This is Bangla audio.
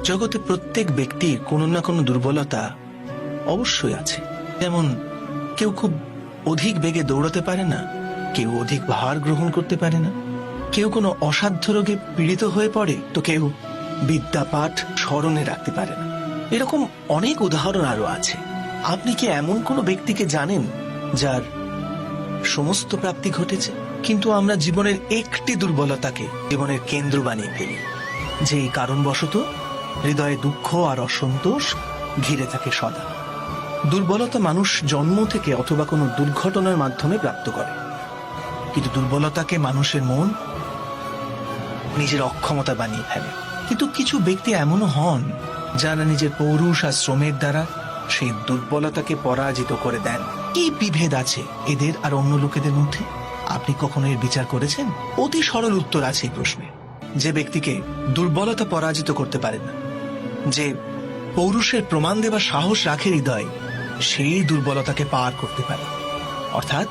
জগতে প্রত্যেক ব্যক্তির কোনো না কোনো দুর্বলতা অবশ্যই আছে। যেমন কেউ খুব অধিক বেগে দৌড়াতে পারে না, কেউ অধিক ভার গ্রহণ করতে পারে না, কেউ কোনো অসাধ্য রোগে পীড়িত হয়ে পড়ে, তো কেউ বিদ্যাপাঠ স্মরণে রাখতে পারে না। এরকম অনেক উদাহরণ আরো আছে। আপনি কি এমন কোনো ব্যক্তিকে জানেন যার সমস্ত প্রাপ্তি ঘটেছে, কিন্তু আমরা জীবনের একটি দুর্বলতাকে জীবনের কেন্দ্র বানিয়ে ফেলি, যে কারণবশত হৃদয়ে দুঃখ আর অসন্তোষ ঘিরে থাকে সদা। দুর্বলতা মানুষ জন্ম থেকে অথবা কোনো দুর্ঘটনার মাধ্যমে প্রাপ্ত করে, কিন্তু দুর্বলতাকে মানুষের মন নিজের অক্ষমতা বানিয়ে ফেলে। কিন্তু কিছু ব্যক্তি এমনও হন যারা নিজের পৌরুষ আর শ্রমের দ্বারা সেই দুর্বলতাকে পরাজিত করে দেন। কি বিভেদ আছে এদের আর অন্য লোকেদের মধ্যে? আপনি কখনো এর বিচার করেছেন? অতি সরল উত্তর আছে এই প্রশ্নে। যে ব্যক্তিকে দুর্বলতা পরাজিত করতে পারে না, যে পৌরুষের প্রমাণ দেবার সাহস রাখে হৃদয়, সেই দুর্বলতাকে পার করতে পারে। অর্থাৎ